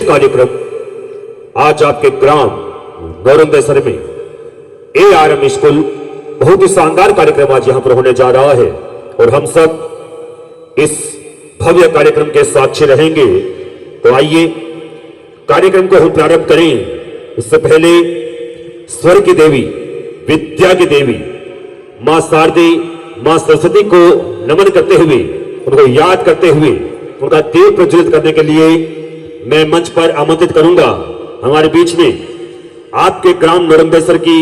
कार्यक्रम आज आपके ग्राम नौरंगेसर में ARM स्कूल बहुत ही शानदार कार्यक्रम आज यहां पर होने जा रहा है और हम सब इस भव्य कार्यक्रम के साक्षी रहेंगे। तो आइए कार्यक्रम को हम प्रारंभ करें। उससे पहले स्वर की देवी, विद्या की देवी मां शारदे, मां सरस्वती को नमन करते हुए, उनको याद करते हुए, उनका दीप प्रज्वलित करने के लिए मैं मंच पर आमंत्रित करूंगा। हमारे बीच में आपके ग्राम नौरंगेसर की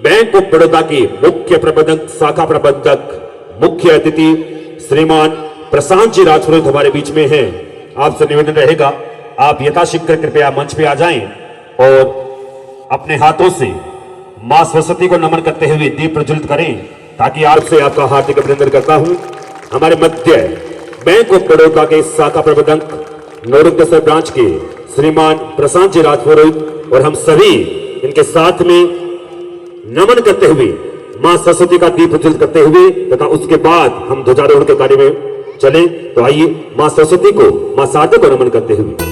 बैंक ऑफ बड़ौदा के मुख्य प्रबंधक, शाखा प्रबंधक, मुख्य अतिथि श्रीमान प्रशांत जी राजपुरोहित हमारे बीच में हैं। आपसे निवेदन रहेगा आप यथाशीघ्र कृपया मंच पे आ जाएं और अपने हाथों से मां सरस्वती को नमन करते हुए दीप प्रज्वलित करें, ताकि आपसे आपका हार्दिक अभिनंदन करता हूं। हमारे मध्य बैंक ऑफ बड़ौदा के शाखा प्रबंधक नौरंगेसर ब्रांच के श्रीमान प्रशांत जी राजपुरोहित और हम सभी इनके साथ में नमन करते हुए मां सरस्वती का दीप प्रज्वलित करते हुए तथा उसके बाद हम ध्वजारोहण के कार्य में चलें। तो आइए मां सरस्वती को, मां शारदे को नमन करते हुए।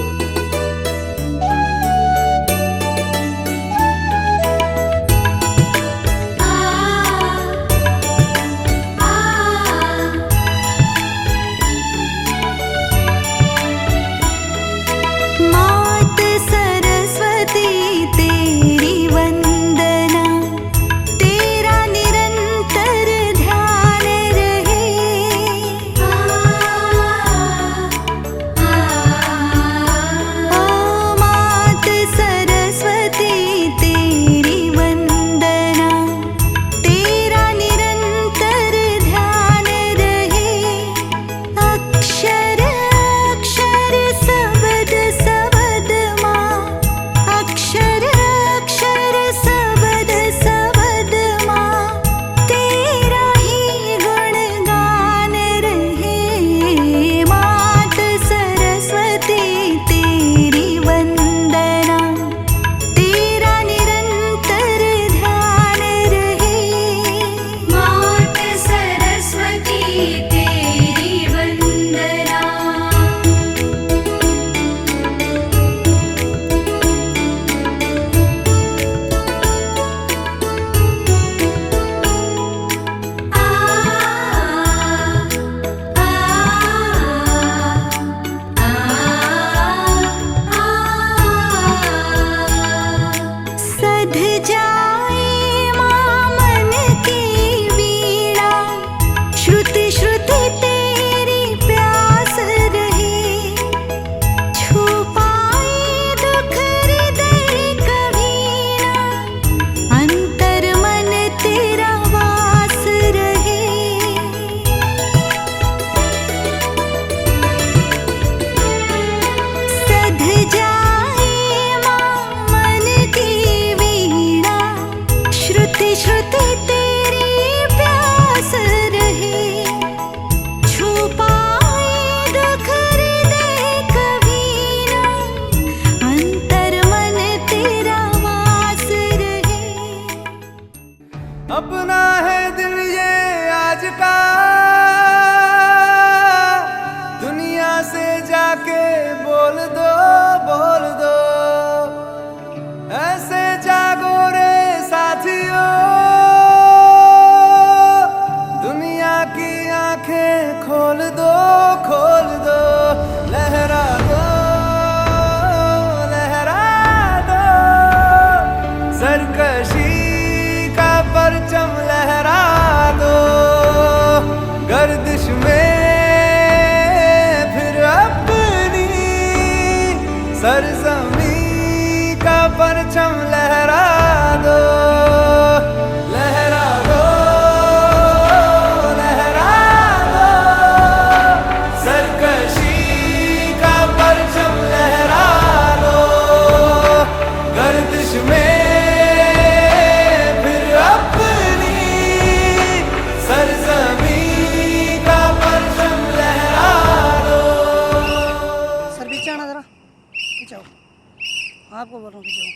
अपना है दिल ये आज का, दुनिया से जाके बोल दो, बोल दो। ऐसे जागो रे साथियों, दुनिया की आंखें खोल दो, खोल दो। लहरा दो, लहरा दो, सरकशी परचम लहरा दो, गर्दिश में फिर अपनी सरजमी का परचम लहरा दो, लहरा दो, लहरा दो, सरकशी का परचम लहरा दो, गर्दिश में आपको बोल रहा हूँ कि जाओ।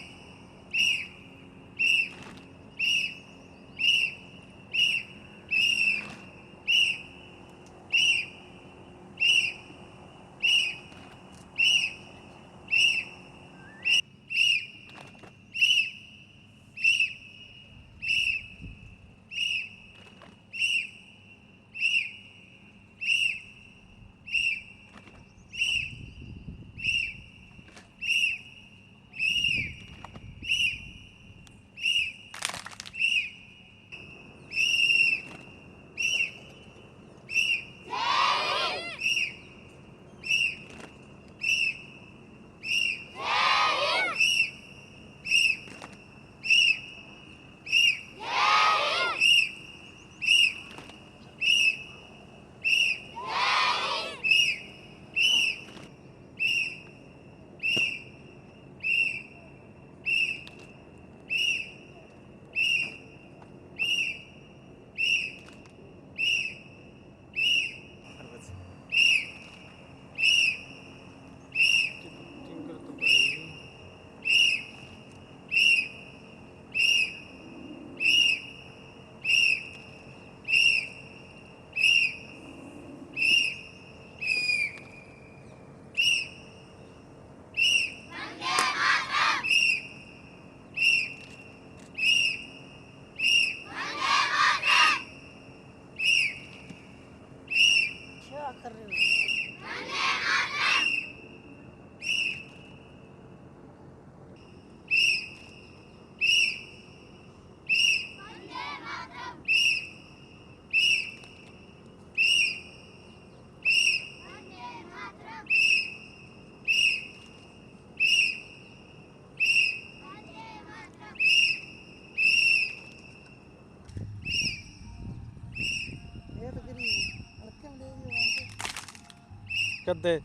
बरकत दे।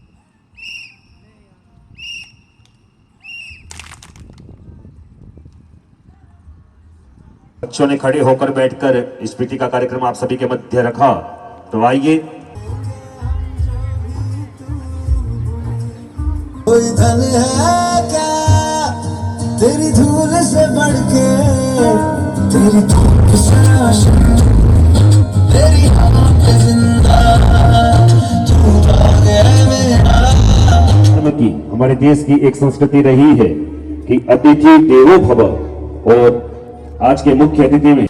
बच्चों ने खड़े होकर बैठकर स्मृति का कार्यक्रम आप सभी के मध्य रखा, तो आइए। कोई धन है क्या तेरी धूल से बढ़ के, तेरी धूप से रोशन, तेरी हवा पे जिंदा तू जाग है मेरा। की हमारे देश की एक संस्कृति रही है कि अतिथि देवो भव, और आज के मुख्य अतिथि में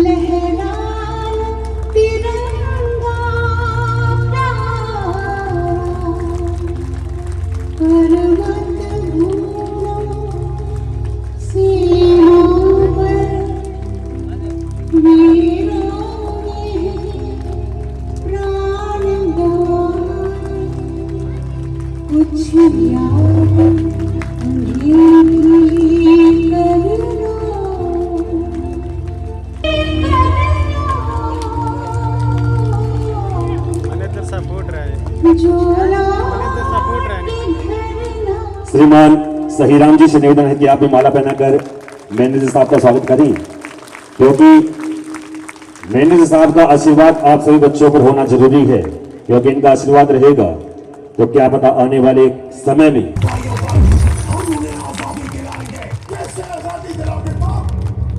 लहरा तिरंगा पर्वत घूमो सीमा पर, वीरों ने प्राण गंवाए, कुछ याद उन्हें कर लो। मैनेजर साहब फूट रहा है, मैनेजर साहब फूट रहा है। श्रीमान सहीराम जी से निवेदन है कि आप भी माला पहनाकर मैनेजर साहब का स्वागत करें, क्योंकि मैनेजर साहब का आशीर्वाद आप सभी बच्चों पर होना जरूरी है, क्योंकि इनका आशीर्वाद रहेगा तो क्या पता आने वाले समय में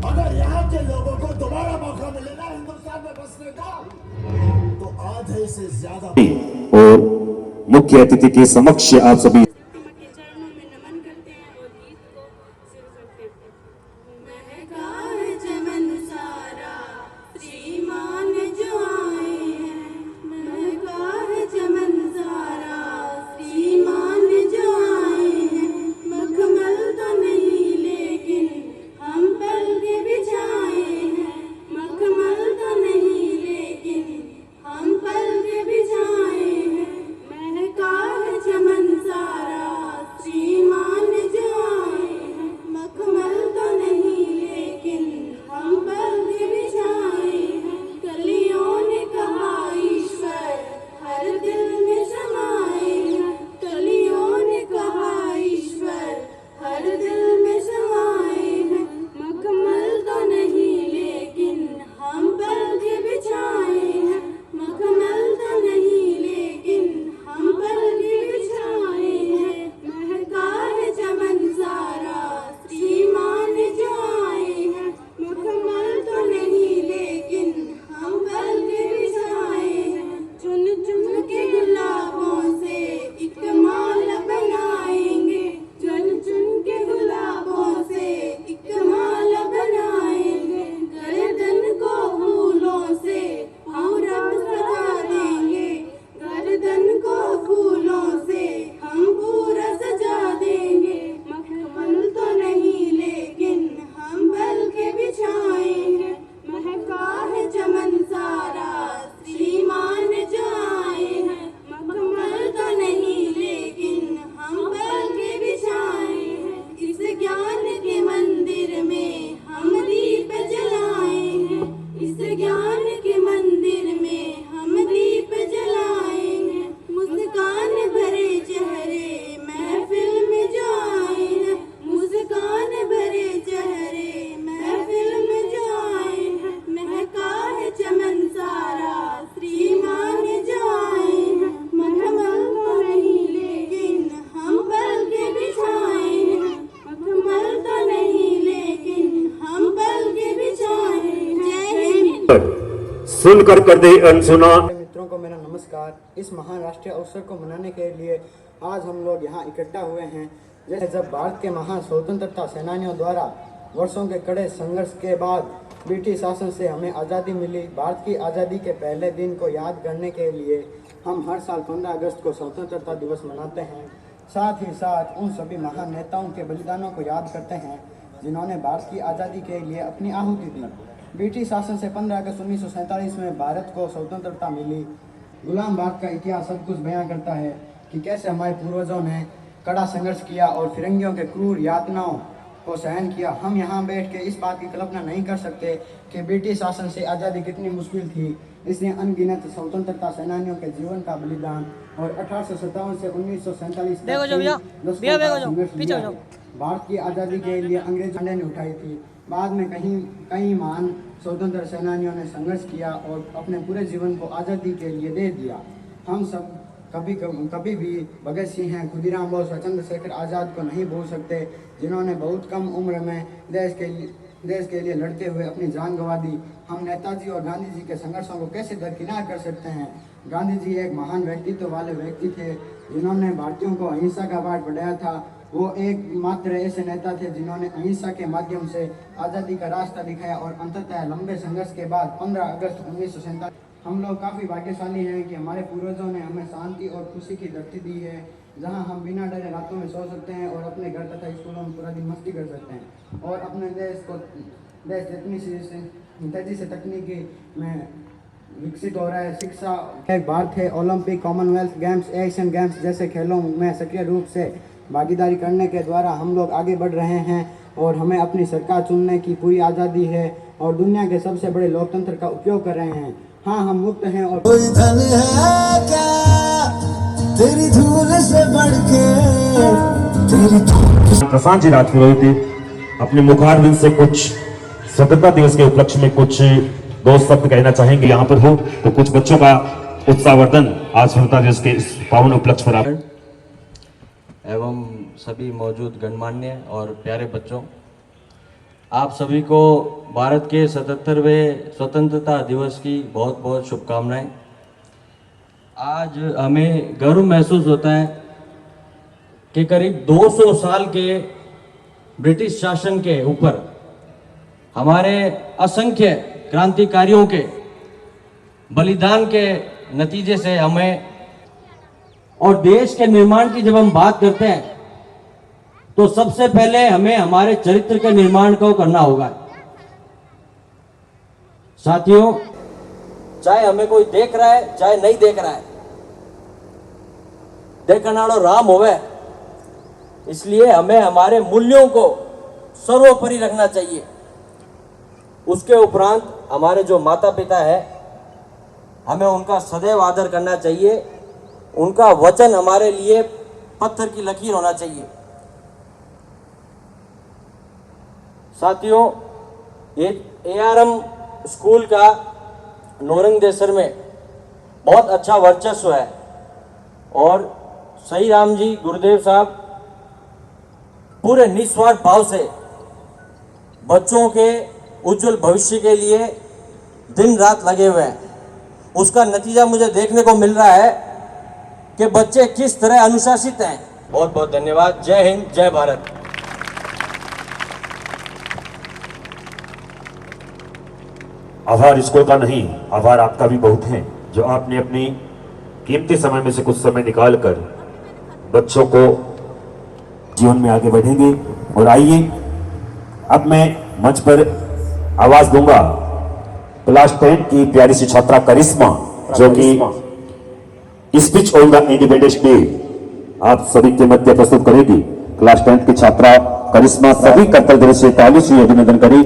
अगर यहाँ के लोगों को दोबारा मौका मिलेगा हिंदुस्तान में बसने का, तो आधे से ज्यादा। और मुख्य अतिथि के समक्ष आप सभी के चरणों में नमन करते हैं और गीत को शुरू करते हैं। महका है चमन सारा श्रीमान जो आए हैं, महका है चमन सारा श्रीमान जो आए हैं। मखमल तो नहीं लेकिन हम पलके बिछाए हैं, मखमल तो नहीं लेकिन हम पलके बिछाए हैं। महका है चमन सारा श्रीमान जो आए हैं, मखमल तो नहीं लेकिन हम पलके बिछाए हैं। कलियों ने कहा ईश्वर हर दिल में समाए हैं, कलियों ने कहा ईश्वर हर दिल में समाए हैं। मखमल तो नहीं लेकिन हम पलके बिछाए हैं, मखमल तो नहीं लेकिन हम पलके बिछाए हैं। महका है चमन सारा श्रीमान जो आए हैं, मखमल तो नहीं लेकिन हम पलके बिछाए हैं। चुन चुन के गुलाबों से एक माला बनाएंगे, चुन चुन के गुलाबों से एक माला बनाएंगे। गर्दन को फूलों से पूरा सजा देंगे, गर्दन को फूलों से हम पूरा सजा देंगे। मखमल तो नहीं लेकिन हम पलके बिछाए हैं। महका है चमन सारा श्रीमान जो आए हैं, मखमल तो नहीं लेकिन हम पलके बिछाए हैं। इस ज्ञान के मंदिर में हम दीप जलाए हैं, इस ज्ञान के मंदिर में हम दीप जलाए हैं। मुस्कान भरे चेहरे महफिल में जो आए हैं, मुस्कान भरे चेहरे महफिल में जो आए हैं। महका है चमन सारा श्रीमान जो आए हैं, मखमल तो नहीं लेकिन हम पलके बिछाए हैं, मखमल तो नहीं लेकिन हम पलके बिछाए हैं। जय हिंद। सुनकर कर दे अनसुना। मित्रों को मेरा नमस्कार। इस महान राष्ट्रीय अवसर को मनाने के लिए आज हम लोग यहाँ इकट्ठा हुए हैं। जैसे जब भारत के महान स्वतंत्रता सेनानियों द्वारा वर्षों के कड़े संघर्ष के बाद ब्रिटिश शासन से हमें आज़ादी मिली, भारत की आज़ादी के पहले दिन को याद करने के लिए हम हर साल 15 अगस्त को स्वतंत्रता दिवस मनाते हैं। साथ ही साथ उन सभी महान नेताओं के बलिदानों को याद करते हैं जिन्होंने भारत की आज़ादी के लिए अपनी आहुति दी। ब्रिटिश शासन से 15 अगस्त 1947 में भारत को स्वतंत्रता मिली। गुलाम भारत का इतिहास सब कुछ बयां करता है कि कैसे हमारे पूर्वजों ने कड़ा संघर्ष किया और फिरंगियों के क्रूर यातनाओं को सहन किया। हम यहाँ बैठ के इस बात की कल्पना नहीं कर सकते कि ब्रिटिश शासन से आज़ादी कितनी मुश्किल थी। इसलिए अनगिनत स्वतंत्रता सेनानियों के जीवन का बलिदान और 1857 से 1947 देखो जो भैया, पीछे हो जाओ। भारत की आज़ादी के लिए अंग्रेज झंडे ने उठाई थी। बाद में कई महान स्वतंत्र सेनानियों ने संघर्ष किया और अपने पूरे जीवन को आज़ादी के लिए दे दिया। हम सब कभी भी भगत सिंह हैं, खुदीराम बोस, चंद्रशेखर आज़ाद को नहीं भूल सकते, जिन्होंने बहुत कम उम्र में देश के लिए लड़ते हुए अपनी जान गंवा दी। हम नेताजी और गांधी जी के संघर्षों को कैसे दरकिनार कर सकते हैं। गांधी जी एक महान व्यक्तित्व वाले व्यक्ति थे, जिन्होंने भारतीयों को अहिंसा का पाठ पढ़ाया था। वो एकमात्र ऐसे नेता थे जिन्होंने अहिंसा के माध्यम से आज़ादी का रास्ता दिखाया और अंततः लंबे संघर्ष के बाद 15 अगस्त 1947 हम लोग काफ़ी भाग्यशाली हैं कि हमारे पूर्वजों ने हमें शांति और खुशी की धरती दी है, जहां हम बिना डरे रातों में सो सकते हैं और अपने घर तथा स्कूलों में पूरा दिन मस्ती कर सकते हैं और अपने देश जितनी तेजी से तकनीकी में विकसित हो रहा है। शिक्षा एक बात है। Olympic, Commonwealth games, Asian games जैसे खेलों में सक्रिय रूप से भागीदारी करने के द्वारा हम लोग आगे बढ़ रहे हैं और हमें अपनी सरकार चुनने की पूरी आज़ादी है और दुनिया के सबसे बड़े लोकतंत्र का उपयोग कर रहे हैं। हाँ, हम मुक्त हैं और कोई धन है क्या तेरी धूल से बढ़ के तेरी प्रशांत जी राजपुरोहित अपने मुखारबिंद से कुछ स्वतंत्रता दिवस के उपलक्ष्य में कुछ दो शब्द कहना चाहेंगे। यहाँ पर हो तो कुछ बच्चों का उत्साहवर्धन आज स्वतंत्रता दिवस के इस पावन उपलक्ष्य पर आप एवं सभी मौजूद गणमान्य और प्यारे बच्चों, आप सभी को भारत के 77वें स्वतंत्रता दिवस की बहुत बहुत शुभकामनाएं। आज हमें गर्व महसूस होता है कि करीब 200 साल के ब्रिटिश शासन के ऊपर हमारे असंख्य क्रांतिकारियों के बलिदान के नतीजे से हमें और देश के निर्माण की जब हम बात करते हैं तो सबसे पहले हमें हमारे चरित्र के निर्माण को करना होगा। साथियों, चाहे हमें कोई देख रहा है चाहे नहीं देख रहा है, देखनाड़ो राम होवे, इसलिए हमें हमारे मूल्यों को सर्वोपरि रखना चाहिए। उसके उपरांत हमारे जो माता पिता है हमें उनका सदैव आदर करना चाहिए। उनका वचन हमारे लिए पत्थर की लकीर होना चाहिए। साथियों, ARM स्कूल का नौरंगदेसर में बहुत अच्छा वर्चस्व है और सही राम जी गुरुदेव साहब पूरे निस्वार्थ भाव से बच्चों के उज्जवल भविष्य के लिए दिन रात लगे हुए हैं। उसका नतीजा मुझे देखने को मिल रहा है कि बच्चे किस तरह अनुशासित हैं। बहुत बहुत धन्यवाद। जय हिंद, जय भारत। आभार स्कूल का नहीं, आभार आपका भी बहुत है, जो आपने अपनी कीमती समय में से कुछ समय निकालकर बच्चों को जीवन में आगे बढ़ेंगे। और आइए अब मैं मंच पर आवाज दूंगा क्लास 10 की प्यारी सी छात्रा करिश्मा, जो कि speech on the independence day आप सभी के मध्य प्रस्तुत करेगी। क्लास 10 की छात्रा करिश्मा सभी कर्तव्य दिवस से ताली से अभिनंदन करी।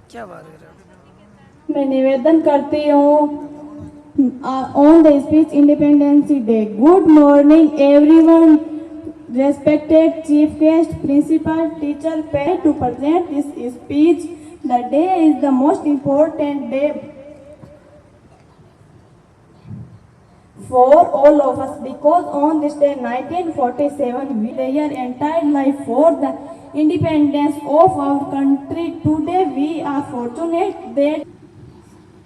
क्या बात कर रहे हो? मैं निवेदन करती हूँ on the speech independence day. Good morning everyone. Respected chief guest, principal, teacher, parent to present this speech. The day is the most important day for all of us because on this day 1947 we lay our entire life for the independence of our country. Today we are fortunate that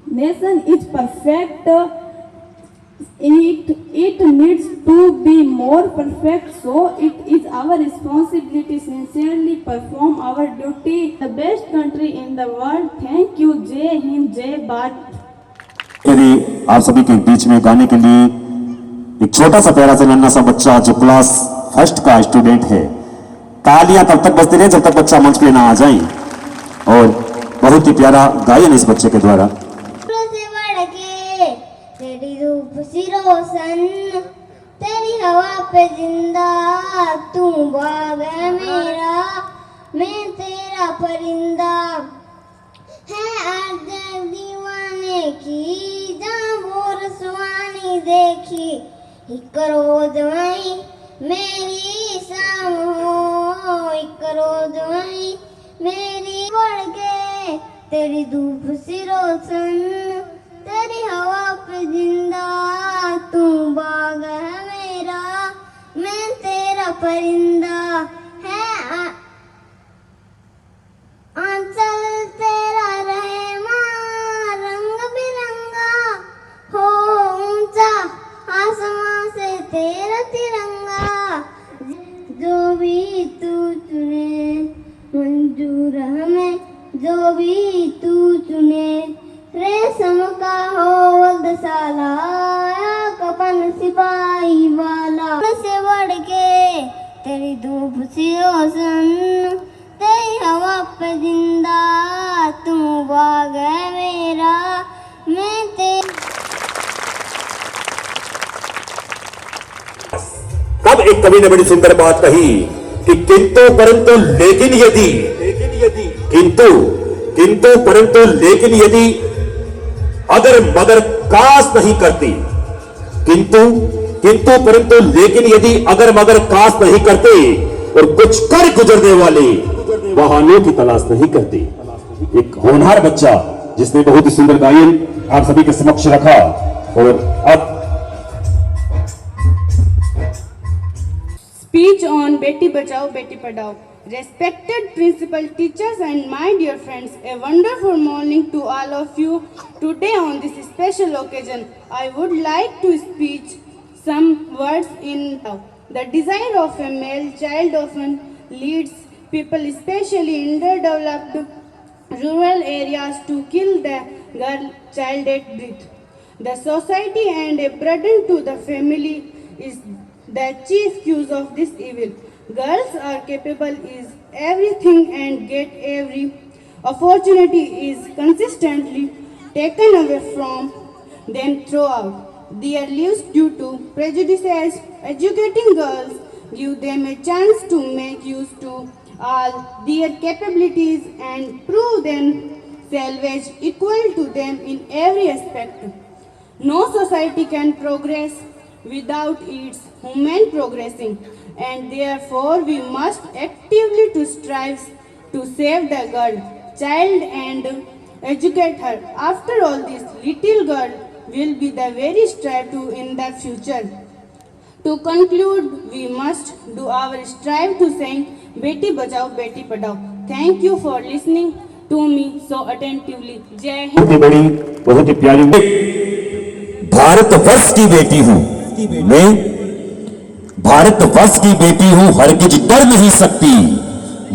nation is perfect. It needs to be more perfect, so it is our responsibility sincerely perform our duty. The best country in the world. Thank you. Jai Hind, Jai Bharat. यदि आप सभी के बीच में गाने के लिए एक छोटा सा प्यारा सा नन्हा सा बच्चा जो क्लास 1 का स्टूडेंट है, तालियां तब तक बजती रहे जब तक बच्चा मंच पे ना आ जाए। और बहुत ही प्यारा गायन इस बच्चे के द्वारा। से बढ़ के तेरी रूप सी रोशन, तेरी हवा पे जिंदा, तू बाग है मेरा, मैं तेरा परिंदा। है आदर दीवाने की जहाँ वो रसवानी देखी, एक रोज वही मेरी शाम हो, एक रोज वही मेरी बढ़ के तेरी धूप सी रोशन, तेरी हवा पे जिंदा, तू बाग है मेरा, मैं तेरा परिंदा। है आंचल तेरा रहे माँ रंग बिरंगा, हो ऊंचा आसमां से तेरा तिरंगा। जो भी तू चुने मंजूर हमें, जो भी तू चुने, रेशम का हो वल्दसाला या कफन सिपाही वाला। से बढ़ के तेरी धूप सी रोशन, तेरी हवा पे जिंदा, तू बाग है मेरा, मैं तब एक कवि ने बड़ी सुंदर बात कही कि किंतु परंतु लेकिन यदि, किंतु परंतु लेकिन यदि अगर मगर काश नहीं करती, किंतु परंतु लेकिन यदि अगर मगर काश नहीं करते, और कुछ कर गुजरने वाले बहानों की तलाश नहीं करते। एक होनहार बच्चा जिसने बहुत ही सुंदर गायन आप सभी के समक्ष रखा। और अब Speech on Beti Bachao Beti Padhao. Respected principal, teachers and my dear friends, a wonderful morning to all of you. Today on this special occasion, I would like to speak some words in the desire of a male child often leads people, especially in underdeveloped rural areas, to kill the girl child at birth. The society and a burden to the family is the chief cause of this evil. Girls are capable is everything and get every opportunity is consistently taken away from them throughout their lives due to prejudices. Educating girls give them a chance to make use to all their capabilities and prove themselves equal to them in every aspect. No society can progress without its human progressing, and therefore we must actively to strive to save the girl child and educate her. After all, this little girl will be the very strive to in the future. To conclude, we must do our strive to sing Beti Bachao Beti Padhao. Thank you for listening to me so attentively. Jai Hind. बहुत ही बड़ी, बहुत ही प्यारी, भारतवर्ष की बेटी हूँ मैं, भारतवर्ष की बेटी हूँ, हरगिज डर नहीं सकती।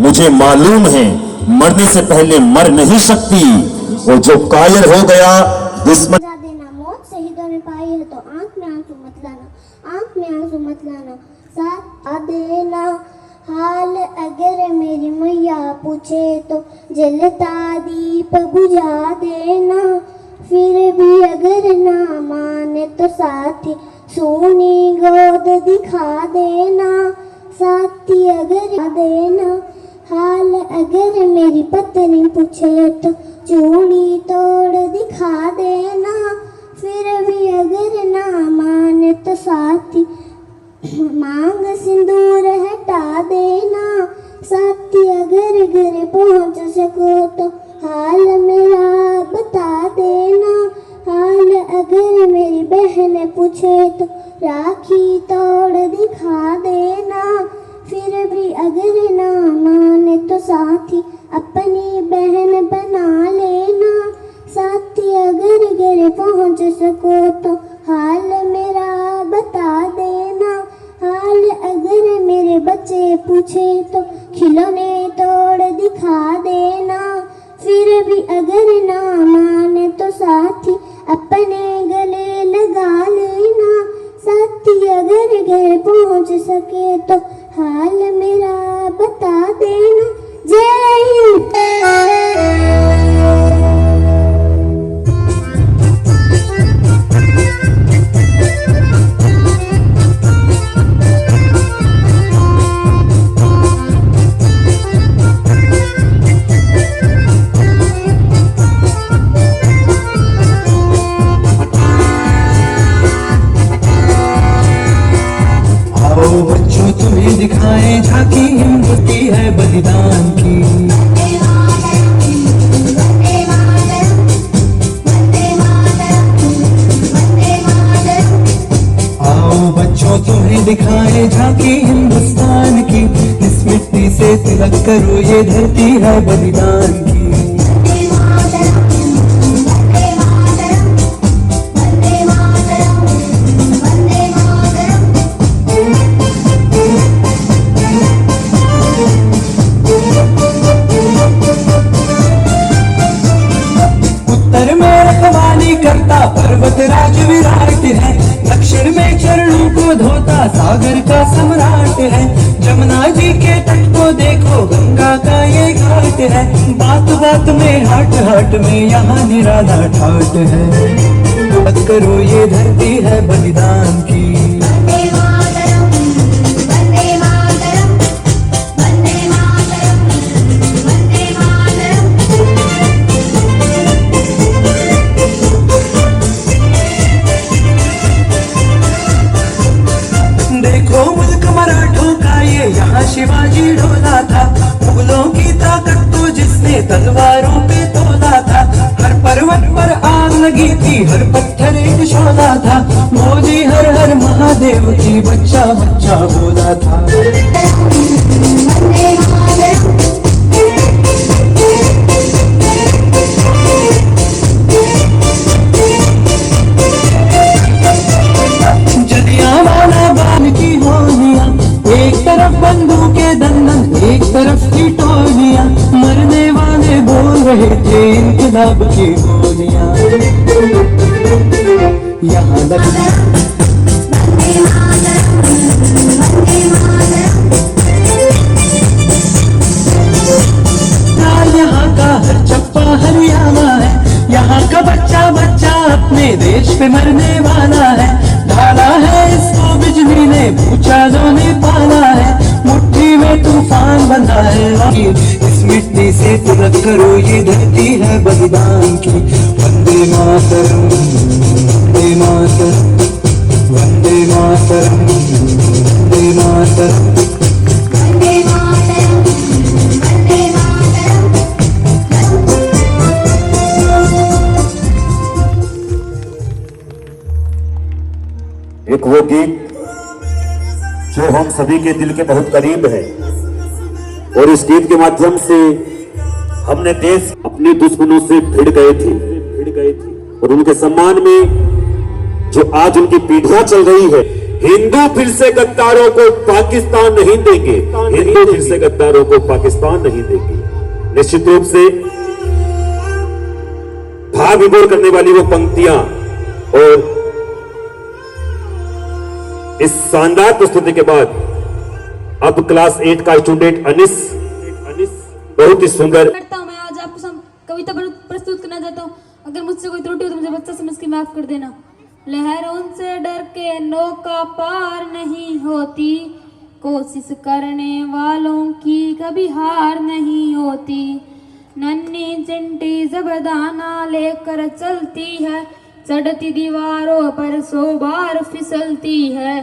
मुझे मालूम है मरने से पहले मर नहीं सकती, और जो कायल हो गया दुश्मन देना। मौत शहीदों ने पाई है तो आंख में आंसू मत लाना, आंख में आंसू मत लाना, साथ आ देना। हाल अगर मेरी मैया पूछे तो जलता दीप बुझा देना, फिर भी अगर ना माने तो साथी सोनी गोद दिखा देना, साथी अगर देना। हाल अगर मेरी पत्नी पूछे तो चूड़ी तोड़ दिखा देना, फिर भी अगर ना माने तो साथी मांग सिंदूर हटा देना, साथी अगर घर पहुंच सको तो हाल मेरा बता देना। हाल अगर मेरी बहन पूछे तो राखी तोड़ दिखा देना, फिर भी अगर ना माने तो साथी अपनी बहन बना लेना, साथी अगर घर पहुंच सको तो हाल मेरा बता देना। हाल अगर मेरे बच्चे पूछे तो खिलौने तोड़ दिखा देना, फिर भी अगर ना माने तो साथी अपने गले लगा लेना, साथी कोई अगर घर पहुंच सके तो हाल मेरा बता देना। जय हिंद। आओ बच्चों तुम्हें दिखाएं झांकी हिम्मती है बलिदान की। आओ बच्चों तुम्हें दिखाएं झांकी हिंदुस्तान की। इस मिट्टी से तिलक करो ये धरती है बलिदान की। करता पर्वत राज विराट है, दक्षिण में चरणों को धोता सागर का सम्राट है। जमुना जी के तट को देखो गंगा का ये घाट है। बात बात में हाट हाट में यहाँ निराला ठाट है। मत करो ये धरती है बलिदान की। यहाँ शिवाजी ढोला था, मुगलों की ताकत तो जिसने तलवारों पे तोला था। हर पर्वत पर आग लगी थी, हर पत्थर एक शोला था। मोदी हर हर महादेव की बच्चा बच्चा बोला था। जलियांवाला बाग की होलियां, एक तरफ बंदूकें दंदन एक तरफ की टोलियां। मरने वाले बोल रहे थे इनकलाब की बोलियां। यहाँ यहाँ का हर चप्पा हरियाणा है। यहाँ का बच्चा बच्चा अपने देश पे मरने वाला है। ढाला है इसको बिजली ने, भूचालों ने पाला है। मुट्ठी में तूफान बंधा है, इस मिट्टी से तिलक करो ये धरती है बलिदान की। वंदे मातरम वंदे मातरम वंदे मातरम वंदे मातरम। एक वो गीत जो हम सभी के दिल के बहुत करीब है, और इस गीत के माध्यम से हमने देश अपने दुश्मनों से भिड़ गए थे और उनके सम्मान में जो आज उनकी पीढ़ियां चल रही है। हिंदू फिर से गद्दारों को पाकिस्तान नहीं देंगे, हिंदू फिर से गद्दारों को पाकिस्तान नहीं देंगे। निश्चित रूप से भाव विभोर करने वाली वो पंक्तियां और इस शानदार प्रस्तुति के बाद अब क्लास 8 का स्टूडेंट अनिस बहुत ही सुंदर करता हूं। मैं आज आपको कविता प्रस्तुत करना चाहता हूं। अगर मुझसे कोई त्रुटि हो तो मुझे बच्चा समझ के माफ कर देना। लहरों से डर के नौका पार नहीं होती, कोशिश करने वालों की कभी हार नहीं होती। नन्ही चिंटी जबरदाना लेकर चलती है, चढ़ती दीवारों पर 100 बार फिसलती है।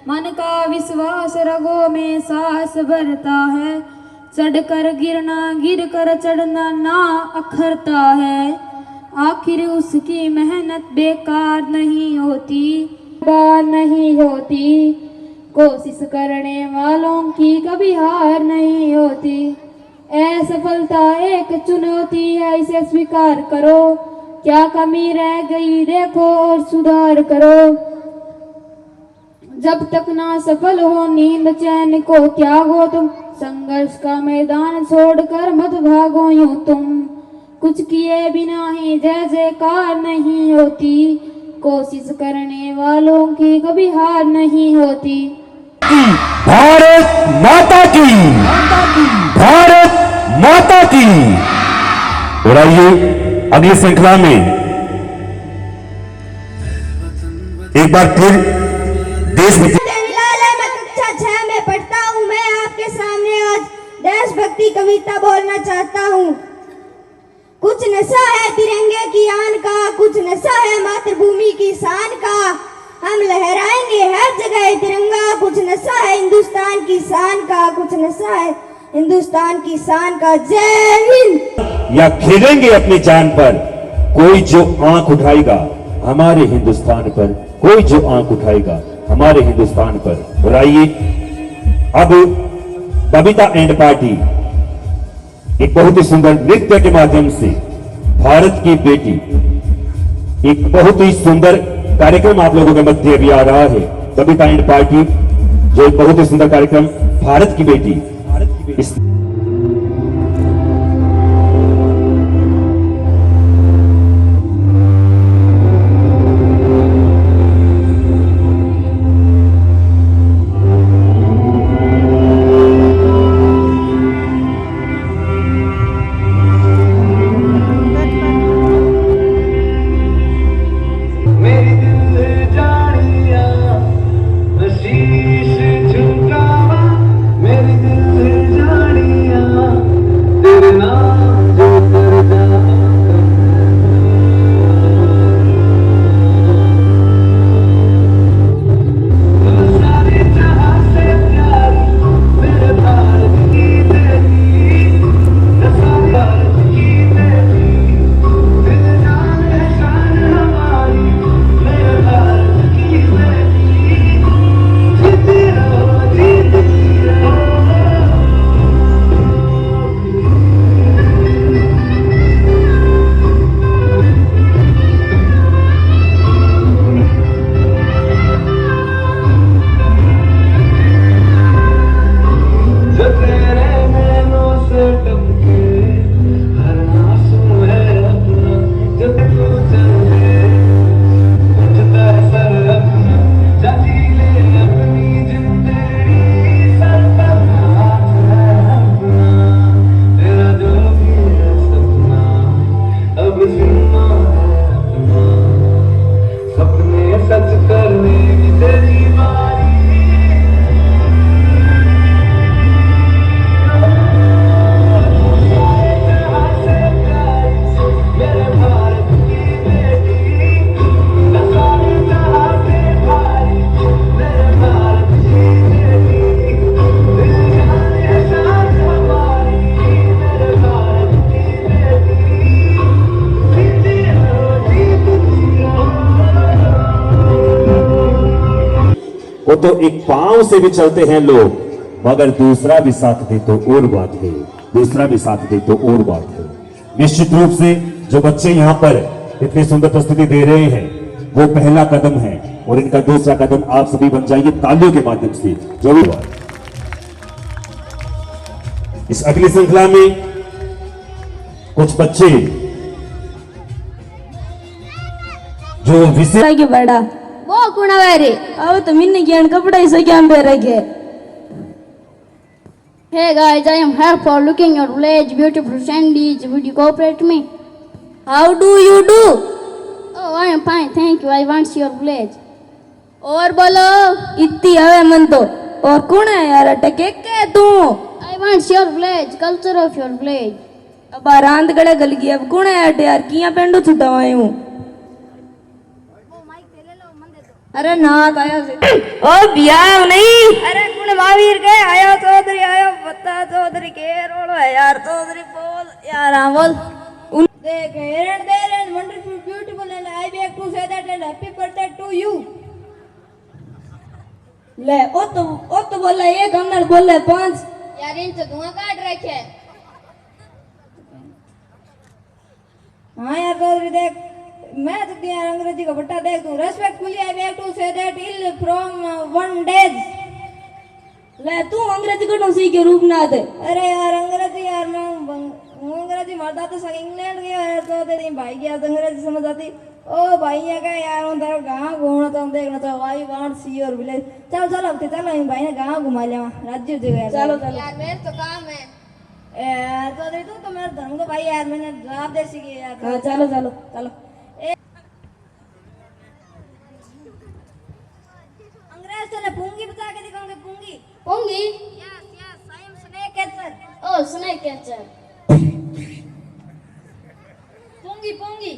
मन का विश्वास रगों में सांस भरता है, चढ़कर गिरना गिर कर चढ़ना ना अखरता है। आखिर उसकी मेहनत बेकार नहीं होती, बेकार नहीं होती। कोशिश करने वालों की कभी हार नहीं होती। असफलता एक चुनौती है, इसे स्वीकार करो। क्या कमी रह गई देखो और सुधार करो। जब तक ना सफल हो नींद चैन को त्यागो तुम, संघर्ष का मैदान छोड़कर मत भागो यूं तुम। कुछ किए बिना ही जय जयकार नहीं होती, कोशिश करने वालों की कभी हार नहीं होती। भारत माता की, भारत माता की। और आइए अगली श्रृंखला में एक बार फिर देशभक्ति। मैं कक्षा 6 में पढ़ता हूँ। मैं आपके सामने आज देशभक्ति कविता बोलना चाहता हूँ। कुछ नशा है तिरंगे की आन का, कुछ नशा है मातृभूमि की शान का। हम लहराएंगे हर जगह तिरंगा, कुछ नशा है हिंदुस्तान की शान का, कुछ नशा है हिंदुस्तान की शान का। जय हिंद। या खेलेंगे अपनी जान पर, कोई जो आंख उठाएगा हमारे हिंदुस्तान पर, कोई जो आंख उठाएगा हमारे हिंदुस्तान पर। और आइए अब बबीता एंड पार्टी एक बहुत ही सुंदर नृत्य के माध्यम से भारत की बेटी, एक बहुत ही सुंदर कार्यक्रम आप लोगों के मध्य अभी आ रहा है। बबीता एंड पार्टी जो एक बहुत ही सुंदर कार्यक्रम भारत की बेटी इस वो तो एक पांव से भी चलते हैं लोग, मगर दूसरा भी साथ दे तो और बात है, दूसरा भी साथ दे तो और बात है। निश्चित रूप से जो बच्चे यहाँ पर इतनी सुंदर प्रस्तुति दे रहे हैं वो पहला कदम है, और इनका दूसरा कदम आप सभी बन जाइए तालियों के माध्यम से। जो भी बात इस अगली श्रृंखला में कुछ बच्चे जो विषय के बड़ा वो कुणावारे अब तो मिन्ने ज्ञान कपड़ा ही से ज्ञान दे रखे। Hey guys, I am here for looking your village, beautiful sandies. Would you cooperate me? How do you do? Oh, I am fine, thank you. I want your village. और बोलो इतनी हवे मन तो और कौन है यार अटके के तू? I want your village, culture of your village. अब रांद गड़े गल गई अब कौन है अटे यार किया पेंडो छुटावाए हूँ। अरे ना आया से ओ बियाह नहीं। अरे कौन महावीर के आया चौधरी आया बता चौधरी के रोलो है यार चौधरी बोल यार हाँ बोल देख हिरण दे रहे wonderful beautiful and I beg to say that and happy birthday to you. ले ओ तो बोला एक हमने बोले 5 यार इनसे धुआं काट रखे। हाँ यार चौधरी देख मैं तो यार अंग्रेजी का बट्टा देख दूं। Respectfully I beg to say that ill from 1 days. ले तू अंग्रेजी को सीख के रूप ना दे। अरे यार अंग्रेजी यार मैं अंग्रेजी मरदा तो सब इंग्लैंड गया यार तो तेरी भाई की अंग्रेजी समझ आती ओ भाई ये क्या यार उधर गाँव घूमना तो देखना तो आई वांट सी और विलेज चलो चलो अब चलो इन भाई ने गाँव घुमा लिया राज्य जगह यार चलो चलो यार मेरे तो काम है तो दे तू तो मेरा धर्म को भाई यार मैंने जवाब दे सी यार चलो चलो चलो अंग्रेज तो ने पूंगी बता के दिखाऊंगे पूंगी पोंगी yes yes I am snake catcher oh snake catcher पूंगी पूंगी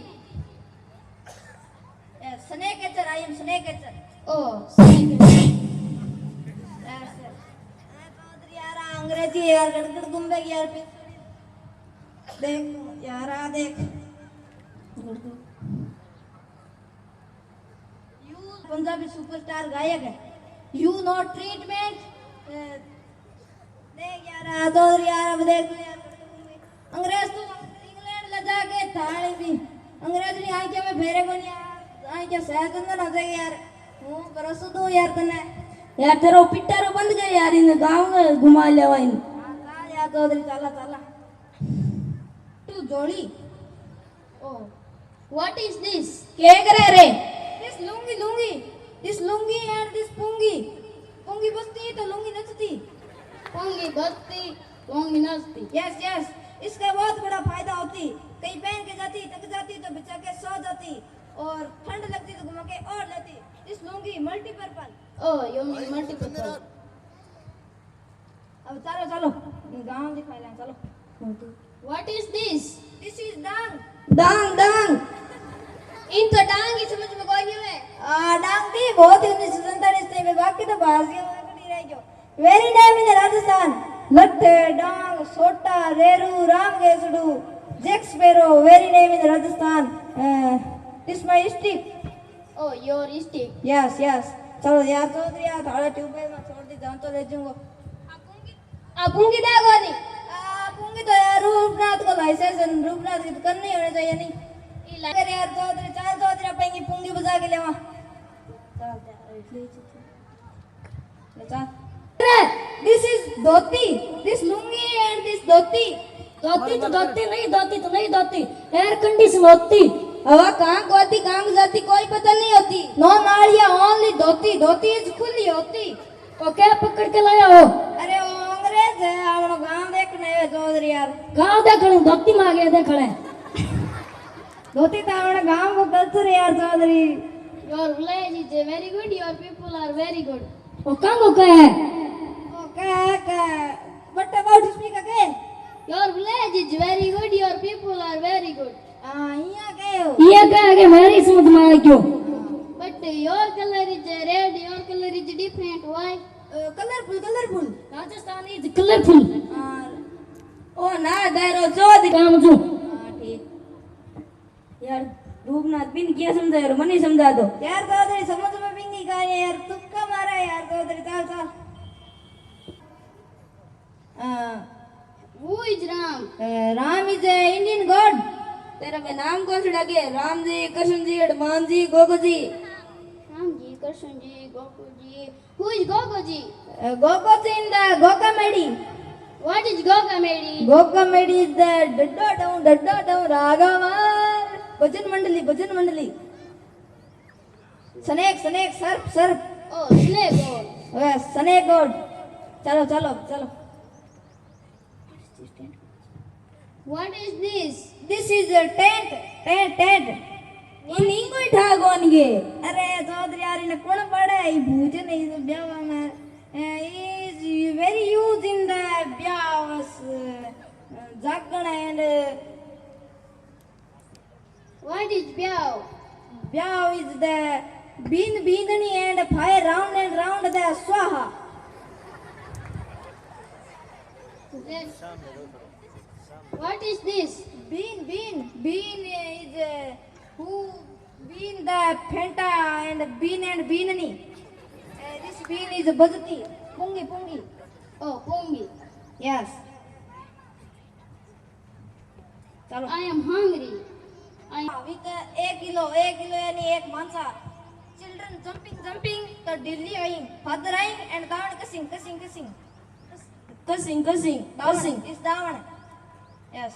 yes snake catcher I am snake catcher oh snake catcher यार अंग्रेजी यार गड़गड़ गुम्बे की यार देख यार आ देख यू पंजाबी सुपरस्टार गायक है यू नो ट्रीटमेंट देख यार तो यार अब देख यार अंग्रेज तो इंग्लैंड ले जाके थाली भी अंग्रेज नहीं आई क्या मैं फेरे को नहीं आई क्या सहज अंदर आ जाएगा यार हूं परसों दो यार तने यार तेरा पिट्टारो बंद कर यार इन गांव में घुमा ले वा इन यार तो चला चला तू जोड़ी ओ व्हाट इज दिस क्या करे रे दिस लुंगी एंड दिस पुंगी पुंगी बजती तो लुंगी नचती पोंगी बजती पोंगी नाचती यस यस इसका बहुत बड़ा फायदा होती कहीं पहन के जाती थक जाती तो बिछा के सो जाती और ठंड लगती तो घुमा के और लेती this lungi multipurpose oh you mean multipurpose अब चलो चलो गांव दिखाई लें चलो what is this this is dang dang dang इन तो डांग की समझ में कोई नहीं है डांग थी बहुत ही 1947 में बाकी तो भारतीय में नहीं रह गयो वेरी नेम इन राजस्थान लट्ठे डांग सोटा रेरू रामगेसडू Jack Sparrow very name in Rajasthan this my stick oh your stick yes yes चलो यार तो यार थोड़ा ट्यूबवेल में छोड़ दी जाऊं तो ले जाऊंगा अपुंगी देखो नहीं अपुंगी तो यार रूपनाथ को लाइसेंस रूपनाथ की तो करनी होनी चाहिए नहीं अगर यार चौधरी चार चौधरी पेंगी पुंगी बजा के लेवा this is dhoti this lungi and this dhoti धोती तो नहीं धोती एयर कंडीशन होती हवा कहाँ को आती कहाँ को जाती कोई पता नहीं होती नो नाड़िया ओनली धोती धोती इज खुली होती तो क्या पकड़ के लाया हो अरे वो अंग्रेज है हमनो गांव देखने है चौधरी यार गांव देखने धोती में आ गया देखने धोती तो हमारे गांव को कल्चर है यार Chaudhary your village is very good your people are very good वो कहाँ को कहे ओ क्या but about speak again your village is very good your people are very good यहाँ गए हो ये कह के मेरी समझ में आया क्यों but your colour is red your colour is different why colourful Rajasthan is colourful ओ ना दायरो चौधरी काम जो ठीक यार रूपनाथ बिन क्या समझा यार मनी समझा दो यार चौधरी समझ में बिंगी का यार तुक्का मारा है यार चौधरी चल चल who is Ram Ram is Indian god तेरा में नाम कौन सा लगे Ram ji Krishna ji Hanuman ji Gogo ji Ram ji Krishna ji Goku ji who is Goku ji Gogo ji in the Gogamedi what is Gogamedi Gogamedi is the डड्डा डाउन राघवार भजन मंडली स्नेक सर्प oh snake god yes snake god चलो what is this this is a tent in इंगोई ठागोनगे अरे चौधरी यार इन कोण पड़े ई भूजे नहीं तो ब्याह में is very used in the ब्याहस Jagran and what is byaw is the beanani and fire round the swaha what is this bean is who bean the fenta and beanani this bean is bajati pungi oh pungi yes चलो I am hungry with 1 kilo यानी एक मांसा children jumping तो Delhi eyeing father eyeing and Dawan kissing is Dawan yes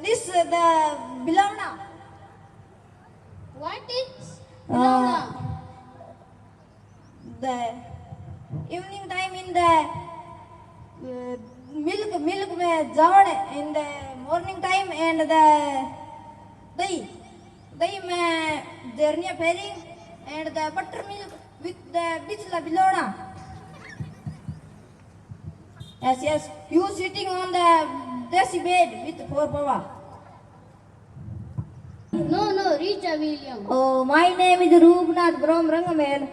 this the बिलवना What is the evening time in the milk में जावड़ in the morning time and the दही में जर्निया फेरिंग and the buttermilk with the bichla bilona. Yes, you sitting on the desi bed with 4 pava. No, Richa William. Oh, my name is Rupnath Brom Rangamel.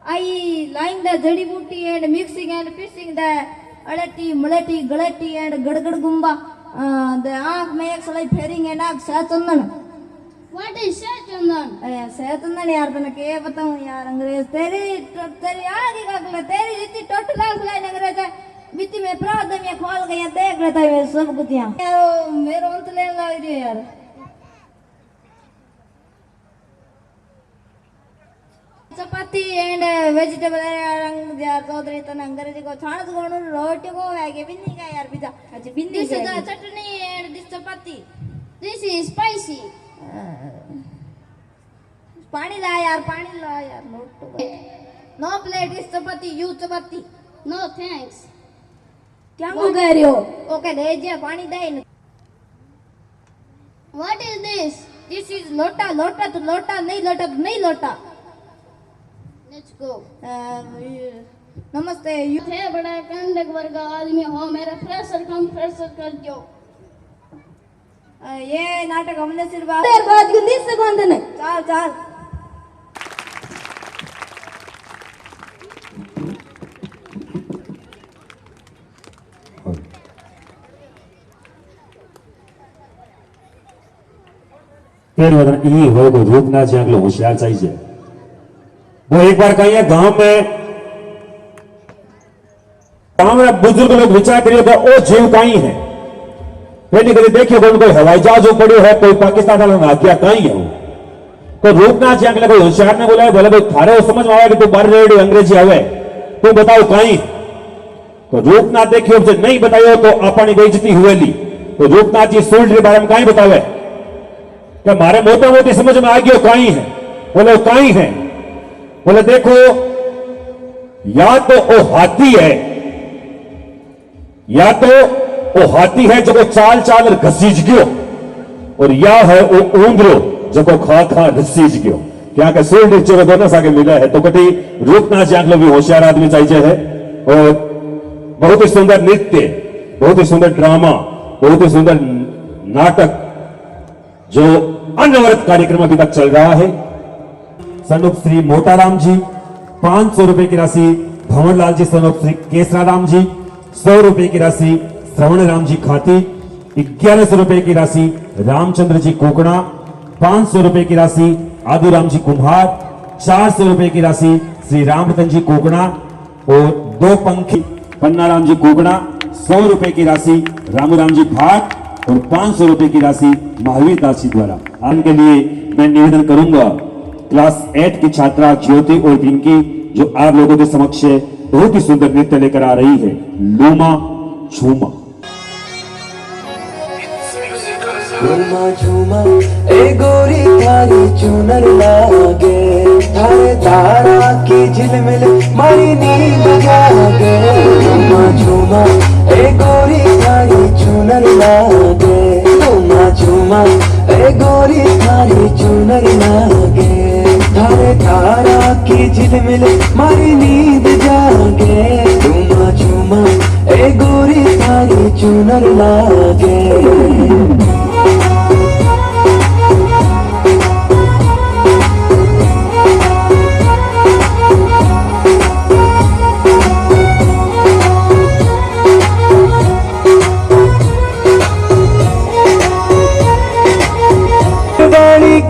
I line the jadi booty and mixing and fishing the alati, mulati, galati and gadgad gumba. The आँख में एक सलाई फेरिंग है ना शाहचंदन. What is Shachandan? शाहचंदन यार तने क्या बताऊं यार अंग्रेज तेरी आगे का गला तेरी जितनी टोटल सलाई अंग्रेज है बीती में प्राद में खोल गया देख लेता है सब कुछ यहाँ यार मेरे अंत लेने लग रही है यार चपाती एंड वेजिटेबल रंग यार चौधरी तने अंग्रेजी को छान को रोटी को आगे बिन्नी का यार पिज्जा अच्छा Binni This is the chutney and this chapati. This is spicy. पानी ला यार नो प्लेट इस चपाती यू चपाती No thanks. क्या हो कह रही हो ओके ले जा पानी दे What is this? This is लोटा लोटा तो लोटा नहीं लोटा Let's go. नमस्ते यू थे बड़ा कंडक वर्ग आदमी हो मेरा फ्रेशर कम फ्रेशर कर दो. ये नाटक हमने सिर्फ तेरे बाद गंदी से कौन देने? चाल तेरे वदन ई हो को रूपना जागलो होशियार चाहिए वो एक बार कहीं गांव में बुजुर्ग लोग विचार करिएगा ओ जीव कहीं है पहले कभी देखिए कोई हवाई जहाज पड़े है कोई पाकिस्तान वालों ने आज्ञा कहीं है तो रूपना जागले कोई होशियार ने बोला बोले भाई थारे समझ में आया कि तू बार रेडी अंग्रेजी हवे तू बताओ कहीं तो रूपनाथ देखियो जो नहीं बतायो तो अपनी बेइज्जती हुएली तो रूपनाथ जी सूर्य के बारे में कहीं बतावे कि मारे मोटा मोटी समझ में आ गया कहीं है बोले कहीं है बोले देखो या तो वो हाथी है या तो वो हाथी है जो चाल चाल घसीज गयो और या है वो ऊंदरो जो खा घसीज गयो क्या के सूर्य नीचे में दोनों सागे मिला है तो कटी रूपनाथ जागलो भी होशियार आदमी चाहिए है और बहुत ही सुंदर नृत्य बहुत ही सुंदर ड्रामा बहुत ही सुंदर नाटक जो अनवरत कार्यक्रम अभी तक चल रहा है सनुप श्री मोटाराम जी 500 रुपए की राशि भंवरलाल जी सनुप श्री केसराराम जी 100 रुपए की राशि श्रवण राम जी खाती 1100 रुपए की राशि रामचंद्र जी कोकड़ा 500 रुपए की राशि आदुराम जी कुम्हार 400 रुपए की राशि श्री रामरतन जी कोकड़ा और 2 पंखी पन्नाराम जी कोकड़ा 100 रुपए की राशि रामूराम जी भाट और 500 रुपए की राशि महावीर दास जी द्वारा उनके लिए मैं निवेदन करूंगा क्लास 8 की छात्रा ज्योति और पिंकी जो आप लोगों के समक्ष बहुत ही सुंदर नृत्य लेकर आ रही है लूमा झूमा झूमा झूमा ए गोरी थारी चुनर लागे थारे तारा की झिलमिल मारी नींद जागे झूमा झूमा ए गोरी थारी चुनर लागे झूमा झूमा ए गोरी थारी चुनर लागे थारे तारा की झिलमिल मारी नींद जागे झूमा झूमा ए गोरी थारी चुनर लागे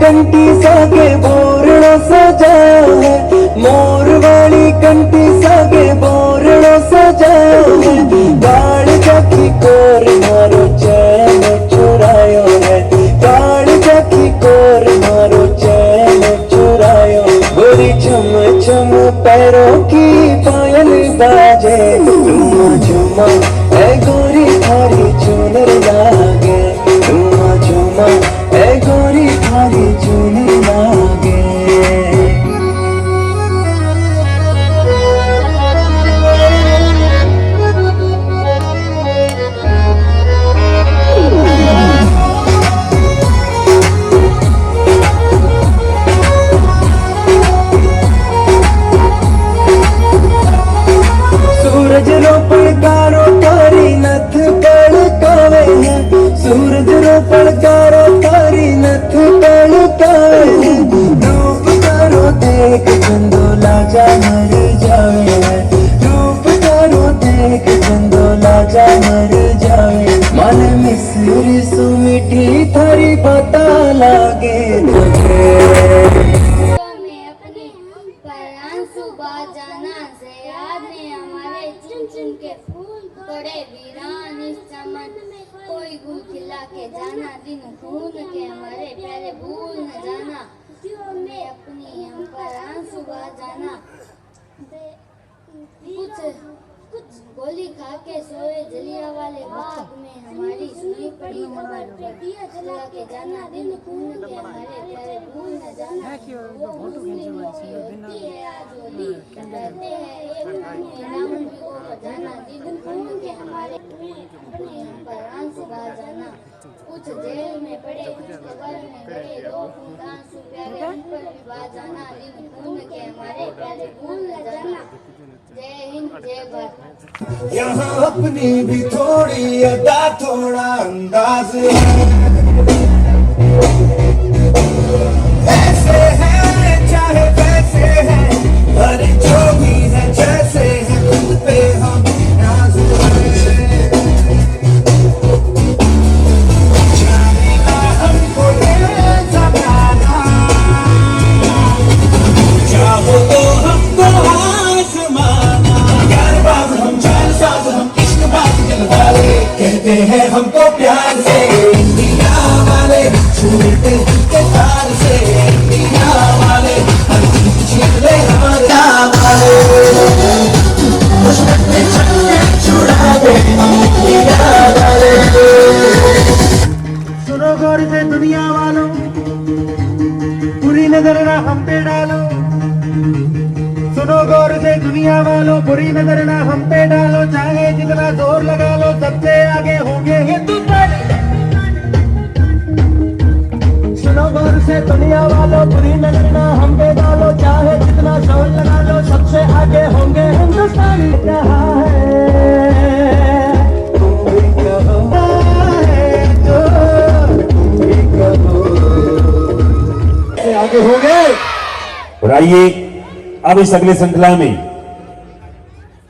कंटी सागे बोरड़ो सजा है मोर वाली कंटी सागे बोरड़ो सजा है गाड़ जाकी कोर मारो चैन चुरायो है गाड़ जाकी कोर मारो चैन चुरायो गोरी चम चम पैरों की पायल बाजे झूमा झूमा ए गोरी थारी चुनर लागे झूमा झूमा है गोरी थारी चूड़ी लागे। सूरज रो पड़कारो तारी नथ पड़कावे है, सूरज रो पड़कारो तारी नथ पड़कावे है। रूप तारो देख चंदो लाजा मर जावे है, रूप तारो देख चंदो लाजा मर जावे। मन मिसरी सु मीठी थारी पता लागे तुझे। तोड़े वीरान इस चमन, कोई गुल खिला के जाना, दिन खून के हमारे प्यारे भूल न जाना। मैं अपनी हम पर आंसू बहा जाना। कुछ गोली खा के सोए जलिया वाले बाग में, हमारी सुनी पड़ी खबर दिया जला के जाना, दिन खून के हमारे प्यारे भूल न जाना। वो मुस्लिम होती है आज होली, कहते हैं एक राम को जाना, दिन खून के हमारे अपने हम पर आंसू बहा जाना। कुछ जेल में पड़े, कुछ कब्र में गड़े, दो फूंद आंसू प्यारे उन पर भी बहा जाना, दिन खून के हमारे प्यारे भूल न जाना। जय हिंद जय भारत। यहाँ अपनी भी थोड़ी अदा थोड़ा अंदाज है, ऐसे है चाहे वैसे है, पर जो भी है जैसे है, खुद पे हम नाज है। जानेगा हमको ये ज़माना, चाहो तो हमको आसमाना। प्यार बाज हम जान साज हम इश्क बाज दिल वाले, कहते हैं हमको प्यार से इंडिया वाले, छूटे के तार से इंडिया वाले, हर चीज छीन ले हमारा वाले, दुश्मन पे छक्के छुड़ा दे इंडिया वाले। सुनो गौर से दुनिया वालों, बुरी नजर ना हम पे डालो। सुनो गौर से दुनिया वालों, बुरी नजर ना हम पे डालो, चाहे जितना जोर लगा लो, सबसे आगे होंगे हिंदुस्तानी। सुनो गौर से दुनिया वालों, बुरी नजर ना हम पे डालो, चाहे जितना जोर लगा लो, सबसे आगे होंगे हिंदुस्तानी। कहा है तुम भी कहो, है जो तुम भी कहो, आगे होंगे। और आइए अब इस अगले श्रृंखला में